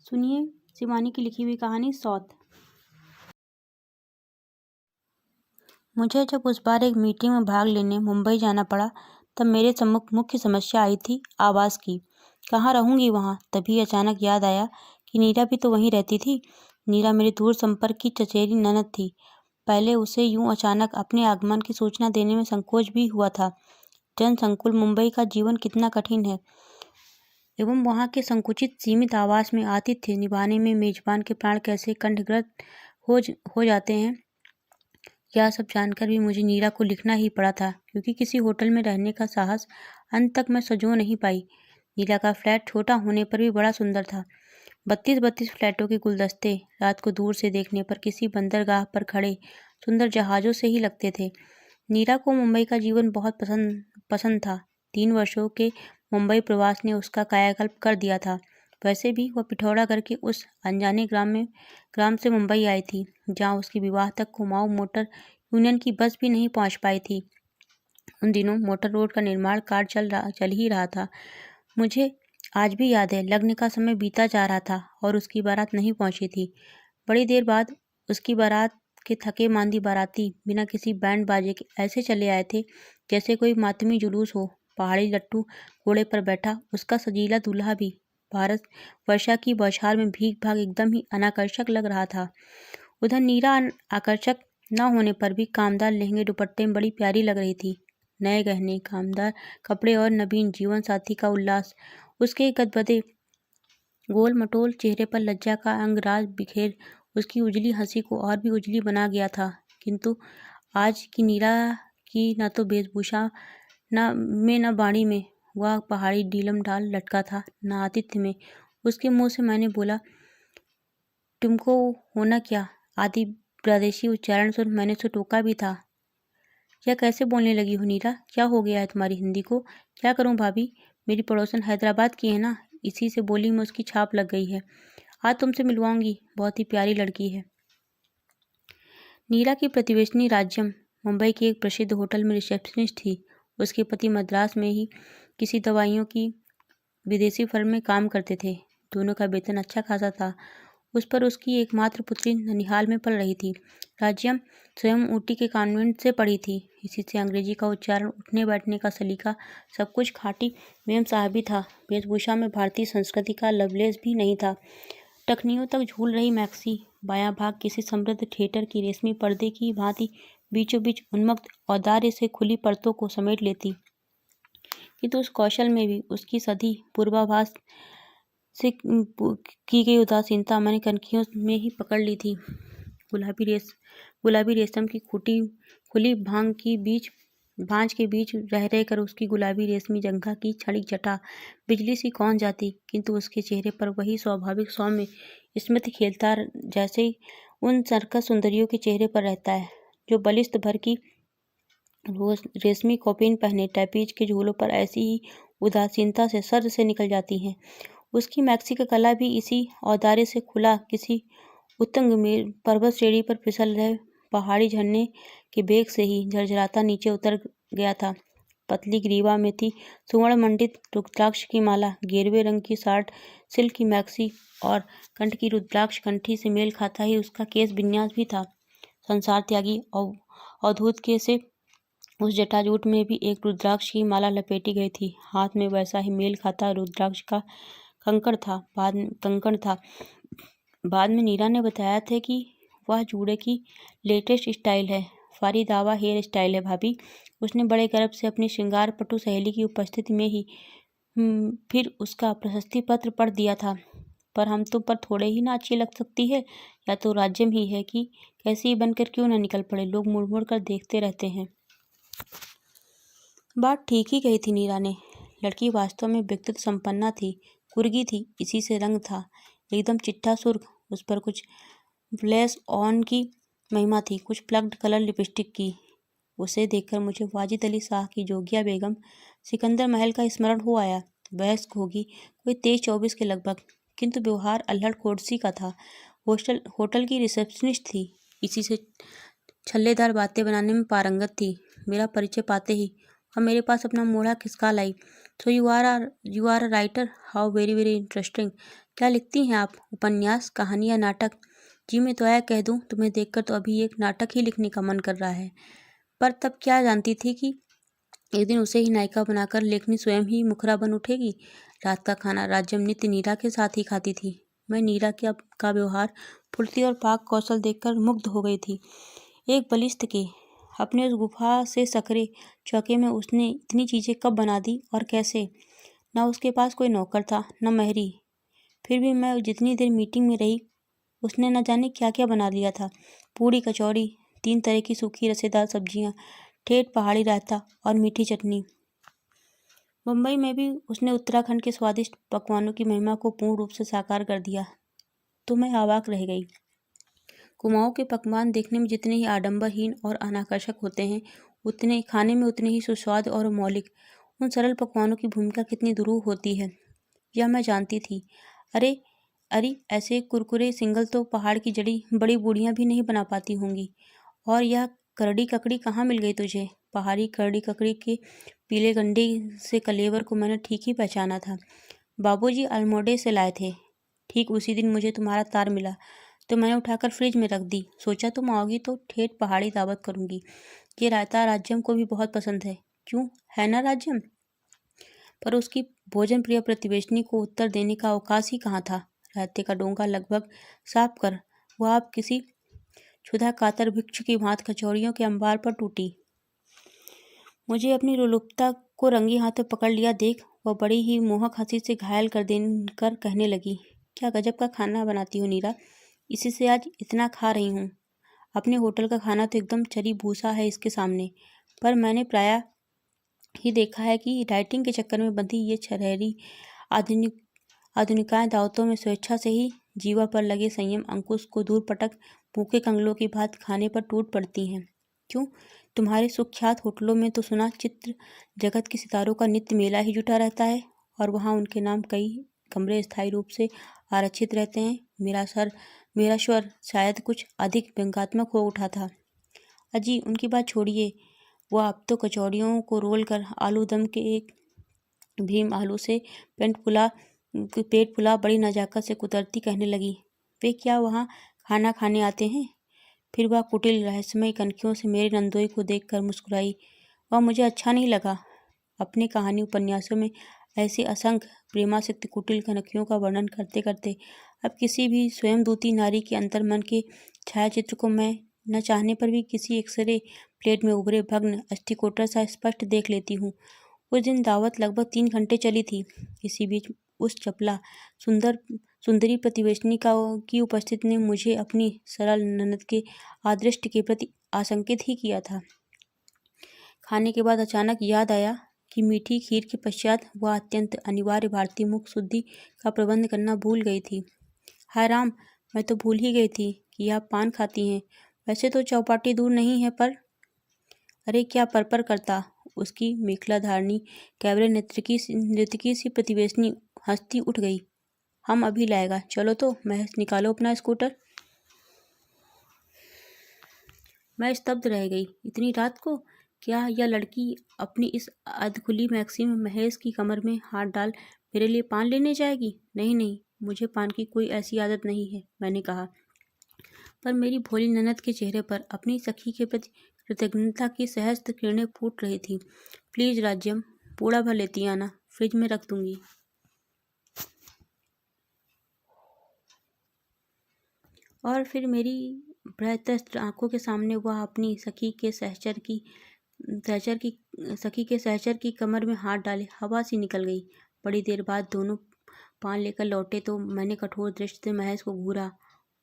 सुनिए शिवानी की लिखी हुई कहानी सौत। मुझे जब उस बार एक मीटिंग में भाग लेने मुंबई जाना पड़ा तब मेरे सम्मुख मुख्य समस्या आई थी आवास की। कहाँ रहूंगी वहाँ। तभी अचानक याद आया कि नीरा भी तो वहीं रहती थी। नीरा मेरी दूर संपर्क की चचेरी ननद थी। पहले उसे यूं अचानक अपने आगमन की सूचना देने में संकोच भी हुआ था। जनसंकुल मुंबई का जीवन कितना कठिन है एवं वहाँ के संकुचित सीमित आवास में आतिथ्य निभाने में मेजबान के प्राण कैसे कंठग्रस्त हो जाते हैं। यह सब जानकर भी मुझे नीरा को लिखना ही पड़ा था, क्योंकि किसी होटल में रहने का साहस अंत तक मैं सजो नहीं पाई। नीरा का फ्लैट छोटा होने पर भी बड़ा सुंदर था। 32 फ्लैटों के गुलदस्ते रात को दूर से देखने पर किसी बंदरगाह पर खड़े सुंदर जहाजों से ही लगते थे। नीरा को मुंबई का जीवन बहुत पसंद था। 3 वर्षों के मुंबई प्रवास ने उसका कायाकल्प कर दिया था। वैसे भी वह पिथौरागढ़ करके उस अनजाने ग्राम से मुंबई आई थी, जहाँ उसके विवाह तक कुमाऊं मोटर यूनियन की बस भी नहीं पहुंच पाई थी। उन दिनों मोटर रोड का निर्माण कार्य चल ही रहा था। मुझे आज भी याद है, लग्न का समय बीता जा रहा था और उसकी बारात नहीं पहुंची थी। बड़ी देर बाद उसकी बारात के थके मांदी बाराती बिना किसी बैंड बाजे के ऐसे चले आए थे जैसे कोई मातमी जुलूस हो। पहाड़ी लट्टू घोड़े पर बैठा उसका सजीला दूल्हा भी भारत वर्षा की बौछार में भीग भाग एकदम ही अनाकर्षक लग रहा था। उधर नीरा आकर्षक न होने पर भी कामदार लहंगे दुपट्टे में बड़ी प्यारी लग रही थी। नए गहने, कामदार कपड़े और नवीन जीवन साथी का उल्लास उसके गदगदे गोल मटोल चेहरे पर लज्जा का अंगराज बिखेर उसकी उजली हंसी को और भी उजली बना गया था। किंतु आज की नीरा की न तो वेशभूषा न बाणी में वह पहाड़ी डीलम डाल लटका था, न आतिथ्य में। उसके मुंह से मैंने बोला, तुमको होना क्या? आदि प्रादेशिक उच्चारण सुन मैंने उसे टोका भी था। यह कैसे बोलने लगी हो नीरा? क्या हो गया है तुम्हारी हिंदी को? क्या करूं भाभी, मेरी पड़ोसन हैदराबाद की है ना, इसी से बोली में उसकी छाप लग गई है। आज तुमसे मिलवाऊंगी, बहुत ही प्यारी लड़की है। नीरा की प्रतिवेशनी राज्यम मुंबई के एक प्रसिद्ध होटल में रिसेप्शनिस्ट थी। उसके पति मद्रास में ही किसी दवाइयों की विदेशी फर्म में काम करते थे। दोनों का वेतन अच्छा खासा था। उस पर उसकी एकमात्र पुत्री ननिहाल में पल रही थी। राज्यम स्वयं ऊटी के कॉन्वेंट से पढ़ी थी। इसी से अंग्रेजी का उच्चारण, उठने बैठने का सलीका सब कुछ खाटी मेम साहबी था। वेशभूषा में भारतीय संस्कृति का लवलेस भी नहीं था। टखनियों तक झूल रही मैक्सी बायां भाग किसी समृद्ध थिएटर की रेशमी पर्दे की भांति बीचों बीच उन्मत्त औदार्य से खुली परतों को समेट लेती। किंतु उस कौशल में भी उसकी सधी पूर्वाभास से की गई उदासीनता मैंने कनखियों में ही पकड़ ली थी। गुलाबी रेशम की खुली भांज के बीच रह कर उसकी गुलाबी रेशमी जंघा की क्षणिक जटा बिजली सी कौन जाती, किंतु उसके चेहरे पर वही स्वाभाविक सौम्य स्मित खेलता जैसे उन सर्कस सुंदरियों के चेहरे पर रहता है, जो बलिष्ठ भर की रेशमी कौपीन पहने टैपीज के झूलों पर ऐसी ही उदासीनता से सर से निकल जाती हैं। उसकी मैक्सी का गला भी इसी औदार्य से खुला किसी उत्तंग में पर्वत श्रेणी पर फिसल रहे पहाड़ी झरने के बेग से ही झरझराता नीचे उतर गया था। पतली ग्रीवा में थी सुवर्ण मंडित रुद्राक्ष की माला, गेरुए रंग की साठ सिल्क की मैक्सी और कंठ की रुद्राक्ष कंठी से मेल खाता ही उसका केस विन्यास भी था। संसार त्यागी अवधूत के से उस जटाजूट में भी एक रुद्राक्ष की माला लपेटी गई थी। हाथ में वैसा ही मेल खाता रुद्राक्ष का कंकड़ था। बाद में नीरा ने बताया था कि वह जूड़े की लेटेस्ट स्टाइल है, फारीदावा हेयर स्टाइल है भाभी। उसने बड़े गर्व से अपनी श्रृंगार पटु सहेली की उपस्थिति में ही फिर उसका प्रशस्ति पत्र पढ़ दिया था। पर हम तुम पर थोड़े ही ना अच्छी लग सकती है, या तो राज्यम ही है कि कैसी बनकर क्यों ना निकल पड़े, लोग मुड़ मुड़ कर देखते रहते हैं। बात ठीक ही कही थी नीरा ने। लड़की वास्तव में व्यक्तित्व संपन्ना थी, कुर्गी थी, इसी से रंग था एकदम चिट्टा सुर्ख। उस पर कुछ ब्लैश ऑन की महिमा थी, कुछ प्लग्ड कलर लिपस्टिक की। उसे देखकर मुझे वाजिद अली शाह की जोगिया बेगम सिकंदर महल का स्मरण हो आया। वयस्क होगी कोई 23-24 के लगभग, किंतु व्यवहार अल्हड़ कोर्सी का था। होटल की रिसेप्शनिस्ट थी, इसी से छल्लेदार बातें बनाने में पारंगत थी। मेरा परिचय पाते ही वह मेरे पास अपना मोढ़ा खिसका लाई। So you are a writer, how very very interesting. क्या लिखती हैं आप? उपन्यास, कहानी या नाटक? जी मैं तो आया कह दूं, तुम्हें देखकर तो अभी एक नाटक ही लिखने का मन कर रहा है। पर तब क्या जानती थी कि एक दिन उसे ही नायिका बनाकर लेखनी स्वयं ही मुखरा बन उठेगी। रात का खाना राज्यम नित्य नीरा के साथ ही खाती थी। मैं नीरा का व्यवहार, फुर्ती और पाक कौशल देखकर मुग्ध हो गई थी। एक बलिष्ठ के अपने उस गुफा से सकरे चौके में उसने इतनी चीजें कब बना दी और कैसे? न उसके पास कोई नौकर था, न मेहरी। फिर भी मैं जितनी देर मीटिंग में रही, उसने न जाने क्या क्या बना लिया था। पूड़ी, कचौड़ी, 3 तरह की सूखी रसेदार सब्जियां, ठेठ पहाड़ी रायता और मीठी चटनी। मुंबई में भी उसने उत्तराखंड के स्वादिष्ट पकवानों की महिमा को पूर्ण रूप से साकार कर दिया। तो मैं अवाक रह गई। कुमाऊं के पकवान देखने में जितने ही आडंबरहीन और अनाकर्षक होते हैं, उतने खाने में उतने ही सुस्वाद और मौलिक। उन सरल पकवानों की भूमिका कितनी दुरूह होती है, यह मैं जानती थी। अरे अरे, ऐसे कुरकुरे सिंगल तो पहाड़ की जड़ी बड़ी बूढ़ियां भी नहीं बना पाती होंगी। और यह करड़ी ककड़ी कहाँ मिल गई तुझे? पहाड़ी करड़ी ककड़ी के पीले गंडे से कलेवर को मैंने ठीक ही पहचाना था। बाबूजी अल्मोड़े से लाए थे। ठीक उसी दिन मुझे तुम्हारा तार मिला तो मैंने उठाकर फ्रिज में रख दी। सोचा तुम आओगी तो ठेठ पहाड़ी दावत करूंगी। ये रायता राज्यम को भी बहुत पसंद है। क्यों, है ना राज्यम? पर उसकी भोजन प्रिय प्रतिवेशनी को उत्तर देने का अवकाश ही कहाँ था। रायते का डोंगा लगभग साफ कर वह आप किसी क्षुधा कातर भिक्षु की भांत कचौड़ियों के अंबार पर टूटी। मुझे अपनी लोलुपता को रंगे हाथों पकड़ लिया देख वह बड़ी ही मोहक हंसी से घायल कर देकर कहने लगी, क्या गजब का खाना बनाती हो नीरा। इसी से आज इतना खा रही हूँ। अपने होटल का खाना तो एकदम चरी भूसा है इसके सामने। पर मैंने प्रायः ही देखा है कि डाइटिंग के चक्कर में बंधी ये छरहरी आधुनिकाएं दावतों में स्वेच्छा से ही जीवा पर लगे संयम अंकुश को दूर पटक भूखे कंगलों की भांति खाने पर टूट पड़ती हैं। क्यों, तुम्हारे सुख्यात होटलों में तो सुना चित्र जगत के सितारों का नित्य मेला ही जुटा रहता है और वहाँ उनके नाम कई कमरे स्थायी रूप से आरक्षित रहते हैं। मेरा स्वर शायद कुछ अधिक व्यंग्यात्मक हो उठा था। अजी उनकी बात छोड़िए, वह अब तो कचौड़ियों को रोल कर आलू दम के एक भीम आलू से पेट फुला बड़ी नजाकत से कुतरती कहने लगी, वे क्या वहाँ खाना खाने आते हैं? फिर वह कुटिल रहस्यमय कनखियों से मेरे नंदोई को देखकर मुस्कुराई। वह मुझे अच्छा नहीं लगा। अपने कहानी उपन्यासों में ऐसे असंख्य प्रेमासक्त कुटिल कनखियों का वर्णन करते करते अब किसी भी स्वयंदूती नारी के अंतर्मन के छायाचित्र को मैं न चाहने पर भी किसी एक्सरे प्लेट में उभरे भग्न अस्थिकोटर सा स्पष्ट देख लेती हूँ। उस दिन दावत लगभग 3 घंटे चली थी। इसी बीच उस चपला सुंदरी प्रतिवेशनी की उपस्थिति ने मुझे अपनी सरल ननद के आदृष्ट के प्रति आशंकित ही किया था। खाने के बाद अचानक याद आया कि मीठी खीर के पश्चात वह अत्यंत अनिवार्य भारतीय मुख शुद्धि का प्रबंध करना भूल गई थी। हाय राम, मैं तो भूल ही गई थी कि आप पान खाती हैं। वैसे तो चौपाटी दूर नहीं है पर। अरे क्या पर करता, उसकी मेखला धारणी कैबरे नर्तकी सी प्रतिवेशनी हंसती उठ गई। हम अभी लाएगा, चलो तो महज निकालो अपना स्कूटर। मैं स्तब्ध रह गई। इतनी रात को क्या यह लड़की अपनी इस अधखुली मैक्सी में महेश की कमर में हाथ डाल मेरे लिए पान लेने जाएगी? नहीं नहीं, मुझे पान की कोई ऐसी आदत नहीं है, मैंने कहा। पर मेरी भोली ननद के चेहरे पर अपनी सखी के प्रति कृतज्ञता की सहस्त्र किरणें फूट रही थी। प्लीज राज्यम, पूरा भर लेती आना, फ्रिज में रख दूंगी। और फिर मेरी भयत्रस्त आंखों के सामने वह अपनी सखी के सहचर की कमर में हाथ डाले हवा सी निकल गई। बड़ी देर बाद दोनों पान लेकर लौटे तो मैंने कठोर दृष्टि से महेश को घूरा।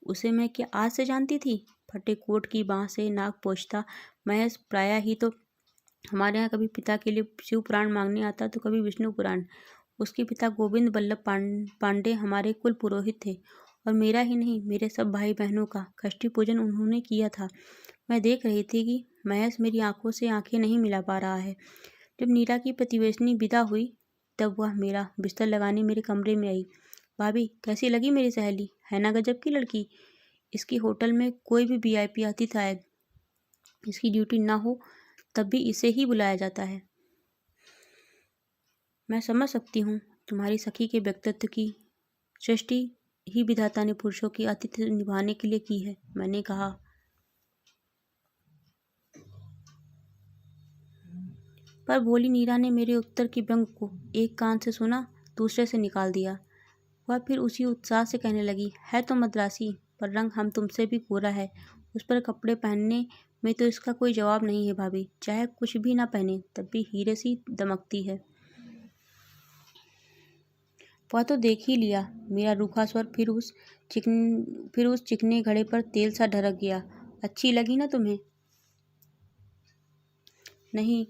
उसे मैं क्या आज से जानती थी? फटे कोट की बाँह से नाक पोंछता महेश प्रायः ही तो हमारे यहाँ कभी पिता के लिए शिव पुराण मांगने आता तो कभी विष्णु पुराण। उसके पिता गोविंद बल्लभ पांडे हमारे कुल पुरोहित थे और मेरा ही नहीं, मेरे सब भाई बहनों का कष्टी पूजन उन्होंने किया था। मैं देख रही थी कि महेश मेरी आंखों से आंखें नहीं मिला पा रहा है। जब नीरा की प्रतिवेशनी विदा हुई तब वह मेरा बिस्तर लगाने मेरे कमरे में आई। भाभी, कैसी लगी मेरी सहेली? है ना गजब की लड़की। इसकी होटल में कोई भी वीआईपी अतिथि आए, इसकी ड्यूटी ना हो तब भी इसे ही बुलाया जाता है। मैं समझ सकती हूँ तुम्हारी सखी के व्यक्तित्व की सृष्टि ही विधाता ने पुरुषों की आतिथ्य निभाने के लिए की है, मैंने कहा। पर भोली नीरा ने मेरे उत्तर की व्यंग को एक कान से सुना, दूसरे से निकाल दिया। वह फिर उसी उत्साह से कहने लगी, है तो मद्रासी, पर रंग हम तुमसे भी गोरा है। उस पर कपड़े पहनने में तो इसका कोई जवाब नहीं है भाभी। चाहे कुछ भी ना पहने तब भी हीरे सी दमकती है। वह तो देख ही लिया। मेरा रूखा स्वर फिर उस चिकने घड़े पर तेल सा ढरक गया। अच्छी लगी ना तुम्हें? नहीं,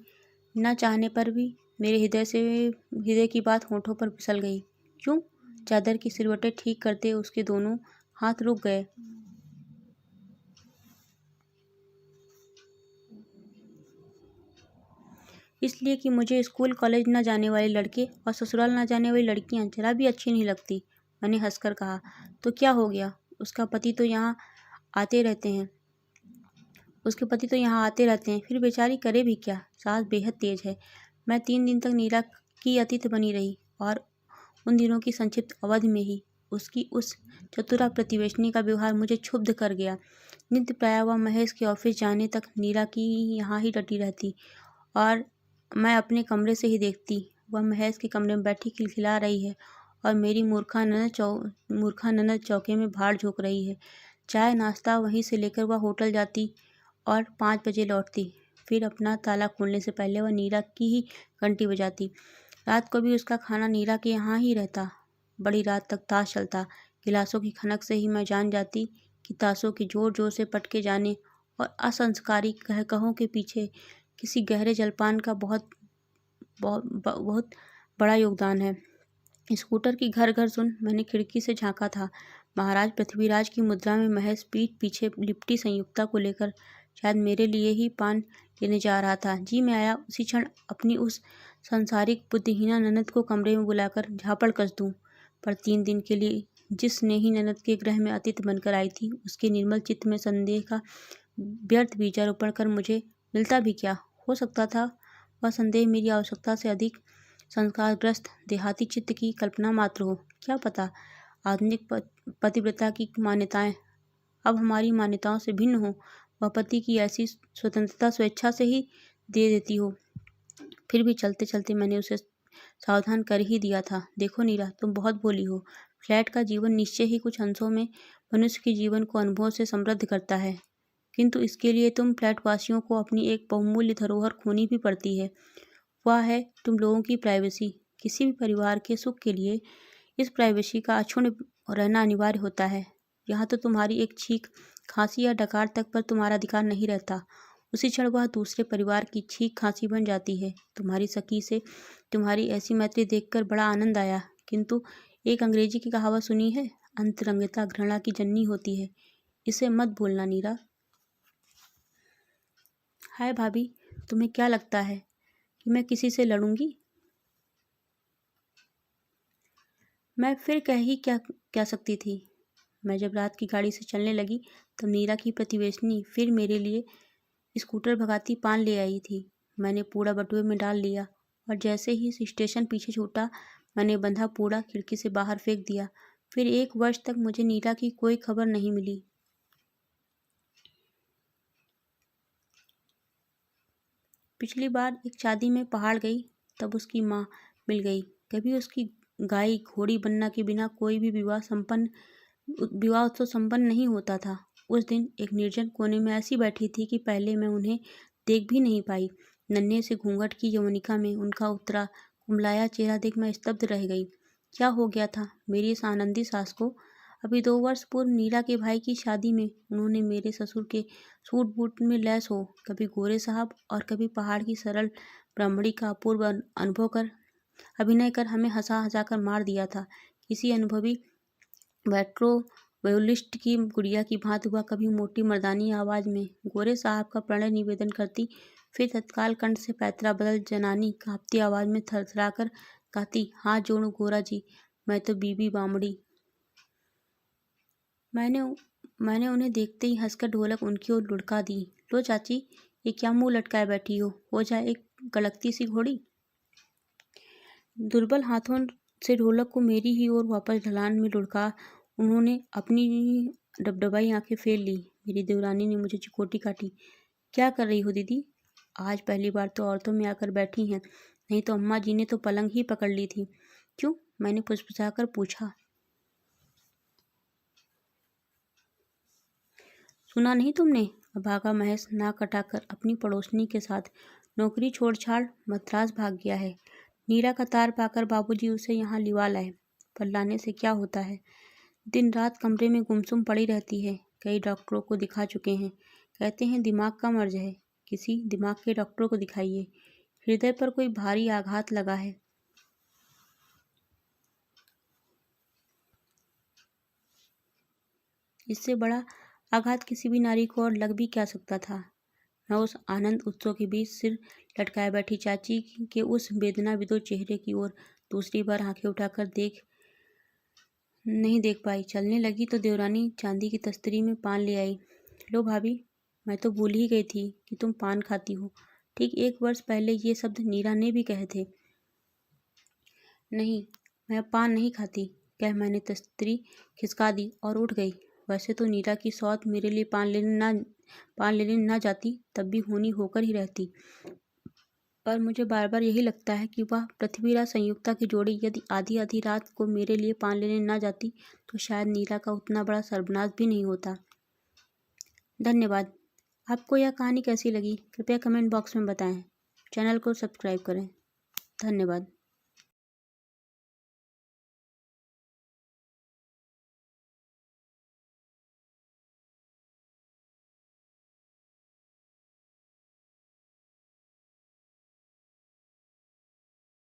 न चाहने पर भी मेरे हृदय की बात होठों पर फिसल गई। क्यों? चादर की सिलवटें ठीक करते उसके दोनों हाथ रुक गए। इसलिए कि मुझे स्कूल कॉलेज न जाने वाले लड़के और ससुराल न जाने वाली लड़कियां जरा भी अच्छी नहीं लगती, मैंने हंसकर कहा। तो क्या हो गया? उसके पति तो यहाँ आते रहते हैं, फिर बेचारी करे भी क्या? सास बेहद तेज है। मैं 3 दिन तक नीला की अतिथि बनी रही, और उन दिनों की संक्षिप्त अवधि में ही उसकी उस चतुरा प्रतिवेशनी का व्यवहार मुझे क्षुब्ध कर गया। नित्य प्रायः वह महेश के ऑफिस जाने तक नीला की यहाँ ही डटी रहती, और मैं अपने कमरे से ही देखती वह महेश के कमरे में बैठी खिलखिला रही है, और मेरी मूर्खा ननद चौके में भाड़ झोंक रही है। चाय नाश्ता वहीं से लेकर वह होटल जाती और 5 बजे लौटती। फिर अपना ताला खोलने से पहले वह नीरा की ही घंटी बजाती। रात को भी उसका खाना नीरा के यहाँ ही रहता। बड़ी रात तक ताश चलता। गिलासों की खनक से ही मैं जान जाती कि ताशों के जोर जोर से पटके जाने और असंस्कारी कहकहों के पीछे किसी गहरे जलपान का बहुत बहुत बड़ा योगदान है। स्कूटर की घर घर सुन मैंने खिड़की से झांका था। महाराज पृथ्वीराज की मुद्रा में महेश पीठ पीछे लिपटी संयुक्ता को लेकर शायद मेरे लिए ही पान लेने जा रहा था। जी मैं आया उसी क्षण अपनी उस संसारिक बुद्धिहीना ननद को कमरे में बुलाकर झापड़ कस दूं। पर 3 दिन के लिए जिस स्नेही ननद के गृह में अतिथि बनकर आई थी, उसके निर्मल चित्त में संदेह का व्यर्थ बीजारोपण कर मुझे मिलता भी क्या? हो सकता था वह संदेह मेरी आवश्यकता से अधिक संस्कारग्रस्त देहाती चित्त की कल्पना मात्र हो। क्या पता आधुनिक पतिव्रता की मान्यताएं अब हमारी मान्यताओं से भिन्न हो। वह पति की ऐसी स्वतंत्रता स्वेच्छा से ही दे देती हो। फिर भी चलते चलते मैंने उसे सावधान कर ही दिया था। देखो नीरा, तुम बहुत भोली हो। फ्लैट का जीवन निश्चय ही कुछ अंशों में मनुष्य के जीवन को अनुभव से समृद्ध करता है, किंतु इसके लिए तुम फ्लैटवासियों को अपनी एक बहुमूल्य धरोहर खोनी भी पड़ती है। वह है तुम लोगों की प्राइवेसी। किसी भी परिवार के सुख के लिए इस प्राइवेसी का अक्षुण्ण रहना अनिवार्य होता है। यहाँ तो तुम्हारी एक छींक, खांसी या डकार तक पर तुम्हारा अधिकार नहीं रहता। उसी क्षण वह दूसरे परिवार की छींक खांसी बन जाती है। तुम्हारी सखी से तुम्हारी ऐसी मैत्री देखकर बड़ा आनंद आया, किंतु एक अंग्रेजी की कहावत सुनी है, अंतरंगिता घृणा की जननी होती है। इसे मत भूलना नीरा। हाय भाभी, तुम्हें क्या लगता है कि मैं किसी से लड़ूंगी? मैं फिर क्या सकती थी। मैं जब रात की गाड़ी से चलने लगी तब नीरा की प्रतिवेशनी फिर मेरे लिए स्कूटर भगाती पान ले आई थी। मैंने पूड़ा बटुए में डाल लिया, और जैसे ही स्टेशन पीछे छूटा मैंने बंधा पूड़ा खिड़की से बाहर फेंक दिया। फिर 1 वर्ष तक मुझे नीरा की कोई खबर नहीं मिली। पिछली बार एक शादी में पहाड़ गई तब उसकी माँ मिल गई। कभी उसकी गाय घोड़ी बनना के बिना कोई भी विवाह उत्सव संपन्न नहीं होता था। उस दिन एक निर्जन कोने में ऐसी बैठी थी कि पहले मैं उन्हें देख भी नहीं पाई। नन्हे से घूंघट की यवनिका में उनका उतरा कुमलाया चेहरा देख मैं स्तब्ध रह गई। क्या हो गया था मेरी इस आनंदी सास को? अभी 2 वर्ष पूर्व नीला के भाई की शादी में उन्होंने मेरे ससुर के सूट बूट में लैस हो कभी गोरे साहब और कभी पहाड़ की सरल ब्राह्मणी का अपूर्व अभिनय कर हमें हंसा हंसा कर मार दिया था। किसी अनुभवी वयोलिस्ट की गुड़िया की भांति हुआ कभी मोटी मर्दानी आवाज़ में गोरे साहब का प्रणय निवेदन करती, फिर तत्काल कंठ से पैतरा बदल जनानी कांपती आवाज़ में थरथरा कर गाती, हाथ जोड़ूं गोरा जी, मैं तो बीबी बामड़ी। मैंने उन्हें देखते ही हंसकर ढोलक उनकी ओर लुढ़का दी। लो चाची, ये क्या मुंह लटकाए बैठी हो जाए एक गलकती सी घोड़ी। दुर्बल हाथों से ढोलक को मेरी ही ओर वापस ढलान में लुढ़का उन्होंने अपनी डबडबाई आंखें फेर ली। मेरी देवरानी ने मुझे चिकोटी काटी। क्या कर रही हो दीदी? आज पहली बार तो औरतों में आकर बैठी हैं, नहीं तो अम्मा जी ने तो पलंग ही पकड़ ली थी। क्यों? मैंने फुसफुसाकर पूछा। सुना नहीं तुमने? अभागा महेश नाक कटाकर अपनी पड़ोसनी के साथ नौकरी छोड़-छाड़ मद्रास भाग गया है। नीरा का तार पाकर बाबूजी उसे यहाँ लिवा लाए। पर लाने से क्या होता है? दिन रात कमरे में गुमसुम पड़ी रहती है। कई डॉक्टरों को दिखा चुके हैं। कहते हैं दिमाग का मर्ज है। किसी दिमाग के डॉक्टर को दिखाइए। हृदय पर कोई भारी आघात लगा है। इससे बड़ा आघात किसी भी नारी को और लग भी क्या सकता था। मैं उस आनंद उत्सव के बीच सिर लटकाए बैठी चाची के उस वेदना विदो चेहरे की ओर दूसरी बार आंखें उठाकर नहीं देख पाई। चलने लगी तो देवरानी चांदी की तस्तरी में पान ले आई। लो भाभी, मैं तो भूल ही गई थी कि तुम पान खाती हो। ठीक 1 वर्ष पहले ये शब्द नीरा ने भी कहे थे। नहीं, मैं पान नहीं खाती, कह मैंने तस्तरी खिसका दी और उठ गई। वैसे तो नीरा की सौत मेरे लिए पान लेने ना जाती तब भी होनी होकर ही रहती। पर मुझे बार बार यही लगता है कि वह पृथ्वीराज संयुक्ता की जोड़ी यदि आधी आधी रात को मेरे लिए पान लेने ना जाती तो शायद नीरा का उतना बड़ा सर्वनाश भी नहीं होता। धन्यवाद। आपको यह कहानी कैसी लगी कृपया कमेंट बॉक्स में बताएं। चैनल को सब्सक्राइब करें। धन्यवाद।